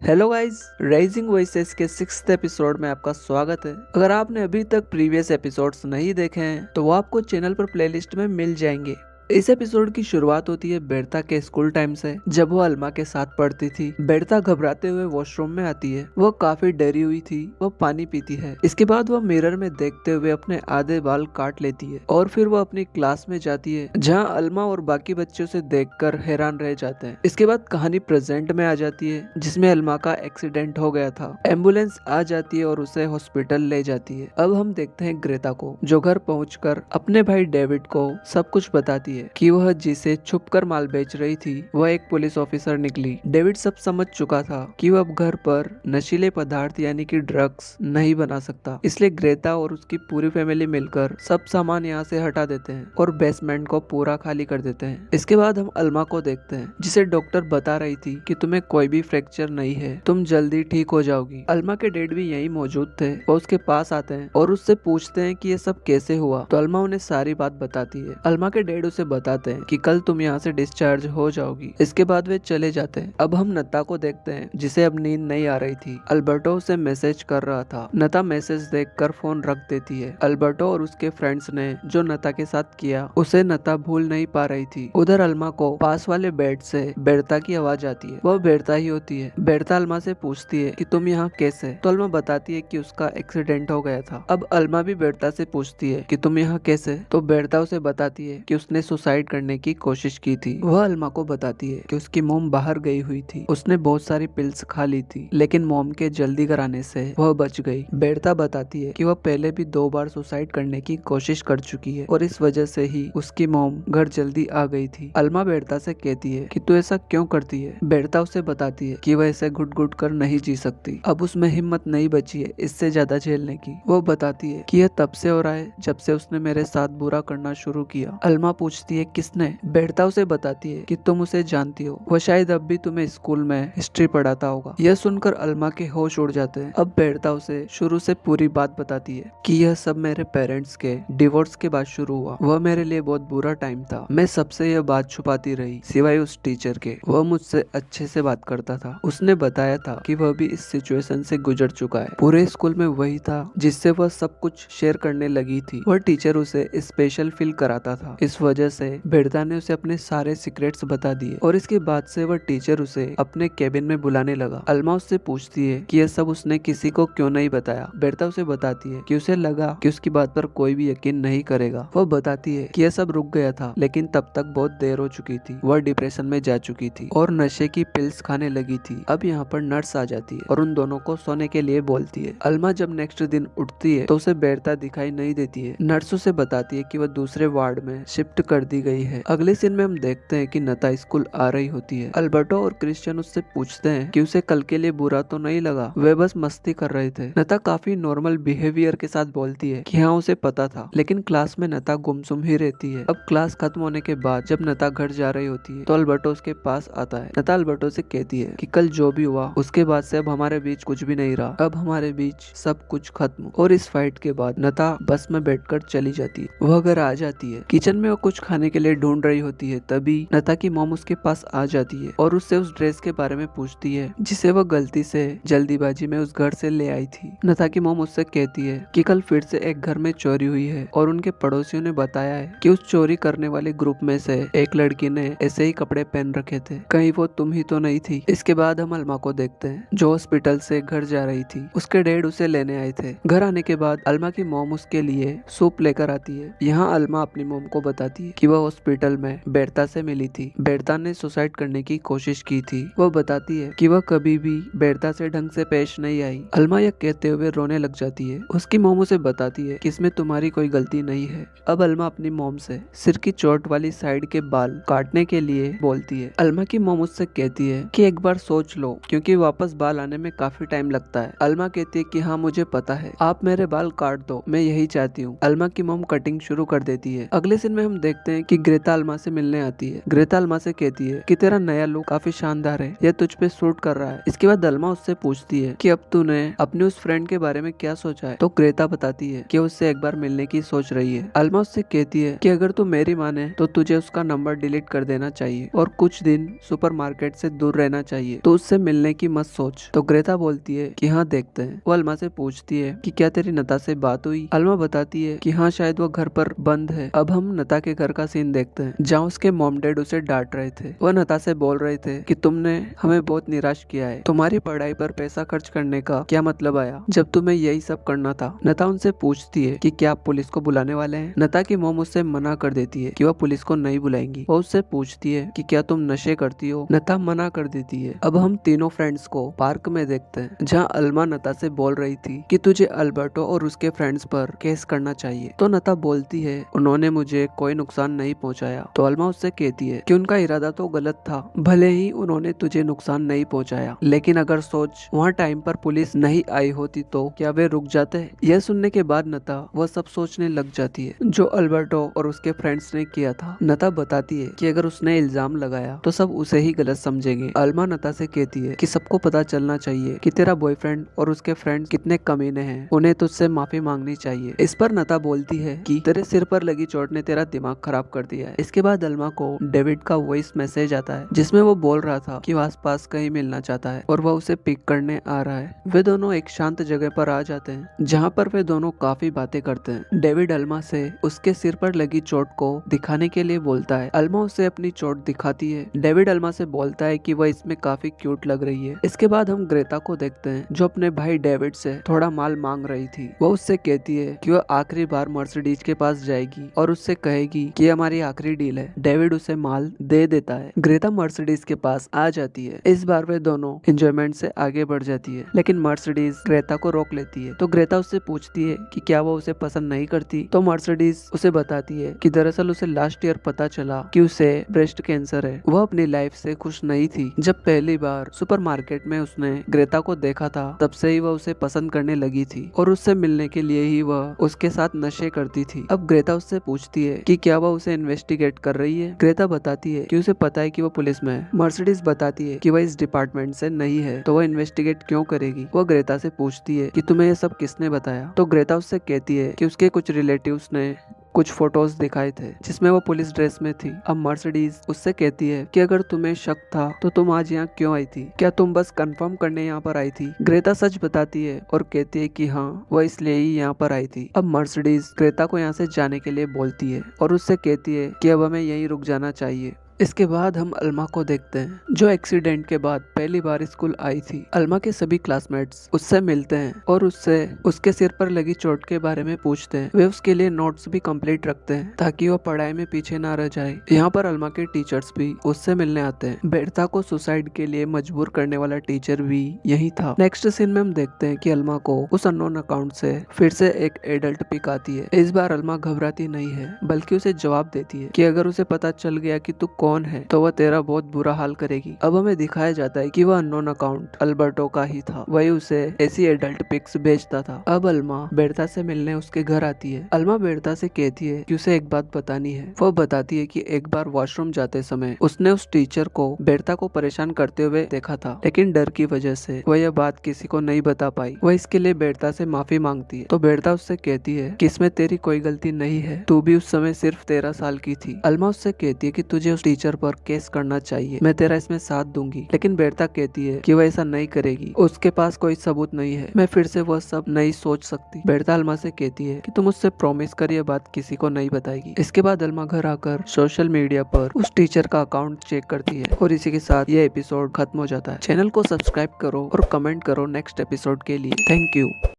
Hello guys, rising voices के 6th episode में आपका स्वागत है। अगर आपने अभी तक प्रीवियस एपिसोड्स नहीं देखे हैं तो वो आपको चैनल पर प्लेलिस्ट में मिल जाएंगे। इस एपिसोड की शुरुआत होती है बेरता के स्कूल टाइम से, जब वो अल्मा के साथ पढ़ती थी। बेरता घबराते हुए वॉशरूम में आती है। वो काफी डरी हुई थी। वो पानी पीती है। इसके बाद वो मिरर में देखते हुए अपने आधे बाल काट लेती है और फिर वो अपनी क्लास में जाती है, जहाँ अल्मा और बाकी बच्चों से देखकर हैरान रह जाते हैं। इसके बाद कहानी प्रेजेंट में आ जाती है, जिसमें अल्मा का एक्सीडेंट हो गया था। एम्बुलेंस आ जाती है और उसे हॉस्पिटल ले जाती है। अब हम देखते हैं ग्रेता को, जो घर पहुंचकर अपने भाई डेविड को सब कुछ बताती है कि वह जिसे छुपकर माल बेच रही थी वह एक पुलिस ऑफिसर निकली। डेविड सब समझ चुका था कि वह अब घर पर नशीले पदार्थ यानी कि ड्रग्स नहीं बना सकता, इसलिए ग्रेता और उसकी पूरी फैमिली मिलकर सब सामान यहाँ से हटा देते हैं और बेसमेंट को पूरा खाली कर देते हैं। इसके बाद हम अल्मा को देखते हैं, जिसे डॉक्टर बता रही थी कि तुम्हें कोई भी फ्रैक्चर नहीं है, तुम जल्दी ठीक हो जाओगी। अल्मा के डैड भी यहीं मौजूद थे। वो उसके पास आते हैं और उससे पूछते हैं कि ये सब कैसे हुआ, तो अल्मा उन्हें सारी बात बताती है। अल्मा के डैड उसे बताते हैं कि कल तुम यहाँ से डिस्चार्ज हो जाओगी। इसके बाद वे चले जाते हैं। अब हम नता को देखते हैं, जिसे अब नींद नहीं आ रही थी। अल्बर्टो उसे मैसेज कर रहा था। नता मैसेज देखकर फोन रख देती है। अल्बर्टो और उसके फ्रेंड्स ने जो नता के साथ किया उसे नता भूल नहीं पा रही थी। उधर अल्मा को पास वाले बेड से बेरता की आवाज आती है। वह बेरता ही होती है। बेरता अल्मा से पूछती है कि तुम यहाँ कैसे, तो अल्मा बताती है कि उसका एक्सीडेंट हो गया था। अब अल्मा भी बेरता से पूछती है कि तुम यहाँ कैसे, तो बेरता उसे बताती है कि उसने सुसाइड करने की कोशिश की थी। वह अल्मा को बताती है कि उसकी मोम बाहर गई हुई थी। उसने बहुत सारी पिल्स खा ली थी, लेकिन मोम के जल्दी कराने से वह बच गई। बेरता बताती है कि वह पहले भी 2 बार सुसाइड करने की कोशिश कर चुकी है और इस वजह से ही उसकी मोम घर जल्दी आ गई थी। अल्मा बेरता से कहती है कि तू ऐसा क्यों करती है। बेरता उसे बताती है कि वह ऐसे घुट घुट कर नहीं जी सकती। अब उसमें हिम्मत नहीं बची है इससे ज्यादा झेलने की। वो बताती है कि यह तब से हो रहा है जब से उसने मेरे साथ बुरा करना शुरू किया। अल्मा पूछती है किसने। बेरता उसे बताती है कि तुम उसे जानती हो, वह शायद अब भी तुम्हें स्कूल में हिस्ट्री पढ़ाता होगा। यह सुनकर अल्मा के होश उड़ जाते हैं। अब बेरता उसे शुरू से पूरी बात बताती है कि यह सब मेरे पेरेंट्स के डिवोर्स के बाद शुरू हुआ। वह मेरे लिए बहुत बुरा टाइम था। मैं सबसे यह बात छुपाती रही, सिवाय उस टीचर के। वह मुझसे अच्छे से बात करता था। उसने बताया था कि वह भी इस सिचुएशन से गुजर चुका है। पूरे स्कूल में वही था जिससे वह सब कुछ शेयर करने लगी थी। वह टीचर उसे स्पेशल फील कराता था। इस वजह से बेरता ने उसे अपने सारे सीक्रेट्स बता दिए और इसके बाद से वह टीचर उसे अपने केबिन में बुलाने लगा। अल्मा उससे पूछती है कि यह सब उसने किसी को क्यों नहीं बताया। बेरता उसे बताती है कि उसे लगा कि उसकी बात पर कोई भी यकीन नहीं करेगा। वह बताती है कि यह सब रुक गया था, लेकिन तब तक बहुत देर हो चुकी थी। वह डिप्रेशन में जा चुकी थी और नशे की पिल्स खाने लगी थी। अब यहाँ पर नर्स आ जाती है और उन दोनों को सोने के लिए बोलती है। अल्मा जब नेक्स्ट दिन उठती है तो उसे बेरता दिखाई नहीं देती है। नर्स उसे बताती है कि वह दूसरे वार्ड में शिफ्ट कर दी गई है। अगले सीन में हम देखते हैं कि नता स्कूल आ रही होती है। अल्बर्टो और क्रिश्चियन उससे पूछते हैं कि उसे कल के लिए बुरा तो नहीं लगा, वे बस मस्ती कर रहे थे। नता काफी नॉर्मल बिहेवियर के साथ बोलती है कि हाँ उसे पता था, लेकिन क्लास में नता गुमसुम ही रहती है। अब क्लास खत्म होने के बाद जब नता घर जा रही होती है तो अल्बर्टो उसके पास आता है। नता अल्बर्टो से कहती है कि कल जो भी हुआ उसके बाद से अब हमारे बीच कुछ भी नहीं रहा, अब हमारे बीच सब कुछ खत्म। और इस फाइट के बाद नता बस में बैठकर चली जाती है। वह घर आ जाती है। किचन में वो कुछ खाने के लिए ढूंढ रही होती है, तभी नता की मॉम उसके पास आ जाती है और उससे उस ड्रेस के बारे में पूछती है जिसे वह गलती से जल्दीबाजी में उस घर से ले आई थी। नता की मॉम उससे कहती है कि कल फिर से एक घर में चोरी हुई है और उनके पड़ोसियों ने बताया है कि उस चोरी करने वाले ग्रुप में से एक लड़की ने ऐसे ही कपड़े पहन रखे थे, कहीं वो तुम ही तो नहीं थी। इसके बाद हम अल्मा को देखते हैं, जो हॉस्पिटल से घर जा रही थी। उसके डैड उसे लेने आए थे। घर आने के बाद अल्मा की मॉम उसके लिए सूप लेकर आती है। यहाँ अल्मा अपनी मॉम को बताती है कि वह हॉस्पिटल में बेरता से मिली थी। बेरता ने सुसाइड करने की कोशिश की थी। वह बताती है कि वह कभी भी बेरता से ढंग से पेश नहीं आई। अल्मा यह कहते हुए रोने लग जाती है। उसकी मॉम उसे बताती है कि इसमें तुम्हारी कोई गलती नहीं है। अब अल्मा अपनी मॉम से सिर की चोट वाली साइड के बाल काटने के लिए बोलती है। अल्मा की मॉम उससे कहती है कि एक बार सोच लो, क्योंकि वापस बाल आने में काफी टाइम लगता है। अल्मा कहती है कि हाँ मुझे पता है, आप मेरे बाल काट दो, मैं यही चाहती हूँ। अल्मा की मॉम कटिंग शुरू कर देती है। अगले सीन में हम देखते देखते हैं कि ग्रेता अल्मा से मिलने आती है। ग्रेता अल्मा से कहती है कि तेरा नया लुक काफी शानदार है, यह तुझ पे सूट कर रहा है। इसके बाद अल्मा उससे पूछती है कि अब तूने अपने उस फ्रेंड के बारे में क्या सोचा है। तो ग्रेता बताती है कि उससे एक बार मिलने की सोच रही है। अल्मा उससे कहती है कि अगर तू मेरी माने तो तुझे उसका नंबर डिलीट कर देना चाहिए और कुछ दिन सुपरमार्केट से दूर रहना चाहिए, तो उससे मिलने की मत सोच। तो ग्रेता बोलती है कि हाँ देखते हैं। वो अल्मा से पूछती है कि क्या तेरी नता से बात हुई। अल्मा बताती है कि हाँ शायद वो घर पर बंद है। अब हम नता के घर का सीन देखते हैं जहाँ उसके मॉम डैड उसे डांट रहे थे। वह नता से बोल रहे थे कि तुमने हमें बहुत निराश किया है, तुम्हारी पढ़ाई पर पैसा खर्च करने का क्या मतलब आया जब तुम्हें यही सब करना था। नता उनसे पूछती है कि क्या आप पुलिस को बुलाने वाले हैं। नता की मॉम उससे मना कर देती है कि वह पुलिस को नहीं बुलाएंगी। वो उससे पूछती है कि क्या तुम नशे करती हो। नता मना कर देती है। अब हम तीनों फ्रेंड्स को पार्क में देखते हैं जहाँ अल्मा नता से बोल रही थी कि तुझे अल्बर्टो और उसके फ्रेंड्स पर केस करना चाहिए। तो नता बोलती है उन्होंने मुझे कोई नुकसान नहीं पहुंचाया। तो अल्मा उससे कहती है कि उनका इरादा तो गलत था, भले ही उन्होंने तुझे नुकसान नहीं पहुंचाया, लेकिन अगर सोच वहाँ टाइम पर पुलिस नहीं आई होती तो क्या वे रुक जाते। यह सुनने के बाद नता वह सब सोचने लग जाती है जो अल्बर्टो और उसके फ्रेंड्स ने किया था। नता बताती है कि अगर उसने इल्जाम लगाया तो सब उसे ही गलत समझेंगे। अल्मा नता से कहती है कि सबको पता चलना चाहिए कि तेरा बॉयफ्रेंड और उसके फ्रेंड कितने कमीने हैं, उन्हें तुझसे माफी मांगनी चाहिए। इस पर नता बोलती है कि तेरे सिर पर लगी चोट ने तेरा दिमाग खराब कर दिया है। इसके बाद अल्मा को डेविड का वॉइस मैसेज आता है जिसमें वो बोल रहा था कि वो आसपास कहीं मिलना चाहता है और वह उसे पिक करने आ रहा है। वे दोनों एक शांत जगह पर आ जाते हैं जहाँ पर वे दोनों काफी बातें करते हैं। डेविड अल्मा से उसके सिर पर लगी चोट को दिखाने के लिए बोलता है। अल्मा उसे अपनी चोट दिखाती है। डेविड अल्मा से बोलता है कि वह इसमें काफी क्यूट लग रही है। इसके बाद हम ग्रेता को देखते हैं जो अपने भाई डेविड से थोड़ा माल मांग रही थी। वो उससे कहती है कि वह आखिरी बार मर्सिडीज के पास जाएगी और उससे कहेगी कि हमारी आखिरी डील है। डेविड उसे माल दे देता है। ग्रेता मर्सिडीज के पास आ जाती है। इस बार वे दोनों एंजॉयमेंट से आगे बढ़ जाती है, लेकिन मर्सिडीज ग्रेता को रोक लेती है। तो ग्रेता उससे पूछती है कि क्या वो उसे पसंद नहीं करती। तो मर्सिडीज उसे बताती है कि दरअसल उसे लास्ट ईयर पता चला कि उसे ब्रेस्ट कैंसर है। वह अपनी लाइफ से खुश नहीं थी। जब पहली बार सुपरमार्केट में उसने ग्रेता को देखा था तब से ही वह उसे पसंद करने लगी थी और उससे मिलने के लिए ही वह उसके साथ नशे करती थी। अब ग्रेता उससे पूछती है कि क्या वह उसे इन्वेस्टिगेट कर रही है। ग्रेता बताती है कि उसे पता है कि वह पुलिस में है। मर्सिडीज बताती है कि वह इस डिपार्टमेंट से नहीं है तो वह इन्वेस्टिगेट क्यों करेगी। वह ग्रेता से पूछती है कि तुम्हें ये सब किसने बताया। तो ग्रेता उससे कहती है कि उसके कुछ रिलेटिव्स ने कुछ फोटोज दिखाए थे जिसमें वो पुलिस ड्रेस में थी। अब मर्सिडीज उससे कहती है कि अगर तुम्हें शक था तो तुम आज यहाँ क्यों आई थी, क्या तुम बस कंफर्म करने यहाँ पर आई थी। ग्रेता सच बताती है और कहती है कि हाँ वो इसलिए ही यहाँ पर आई थी। अब मर्सिडीज ग्रेता को यहाँ से जाने के लिए बोलती है और उससे कहती है कि अब हमें यहीं रुक जाना चाहिए। इसके बाद हम अल्मा को देखते हैं जो एक्सीडेंट के बाद पहली बार स्कूल आई थी। अल्मा के सभी क्लासमेट्स उससे मिलते हैं और उससे उसके सिर पर लगी चोट के बारे में पूछते हैं। वे उसके लिए नोट्स भी कंप्लीट रखते हैं ताकि वो पढ़ाई में पीछे ना रह जाए। यहाँ पर अल्मा के टीचर्स भी उससे मिलने आते हैं। बेरता को सुसाइड के लिए मजबूर करने वाला टीचर भी यही था। नेक्स्ट सीन में हम देखते हैं कि अल्मा को उस अननोन अकाउंट से फिर से एक एडल्ट पिक आती है। इस बार अल्मा घबराती नहीं है बल्कि उसे जवाब देती है कि अगर उसे पता चल गया कि तू कौन है तो वह तेरा बहुत बुरा हाल करेगी। अब हमें दिखाया जाता है कि वह अननोन अकाउंट अल्बर्टो का ही था। वही उसे ऐसी एडल्ट पिक्स भेजता था। अब अल्मा बेरता से मिलने उसके घर आती है। अल्मा बेरता से कहती है कि उसे एक बात बतानी है। वह बताती है कि एक बार वॉशरूम जाते समय उसने उस टीचर को बेरता को परेशान करते हुए देखा था, लेकिन डर की वजह से वह यह बात किसी को नहीं बता पाई। वह इसके लिए बेरता से माफी मांगती है। तो बेरता उससे कहती है कि इसमें तेरी कोई गलती नहीं है, तू भी उस समय सिर्फ 13 साल की थी। अल्मा उससे कहती है कि तुझे उस टीचर पर केस करना चाहिए, मैं तेरा इसमें साथ दूंगी। लेकिन बेरता कहती है कि वह ऐसा नहीं करेगी, उसके पास कोई सबूत नहीं है, मैं फिर से वह सब नहीं सोच सकती। बेरता अल्मा से कहती है कि तुम उससे प्रॉमिस कर यह बात किसी को नहीं बताएगी। इसके बाद अल्मा घर आकर सोशल मीडिया पर उस टीचर का अकाउंट चेक करती है और इसी के साथ यह एपिसोड खत्म हो जाता है। चैनल को सब्सक्राइब करो और कमेंट करो नेक्स्ट एपिसोड के लिए। Thank you.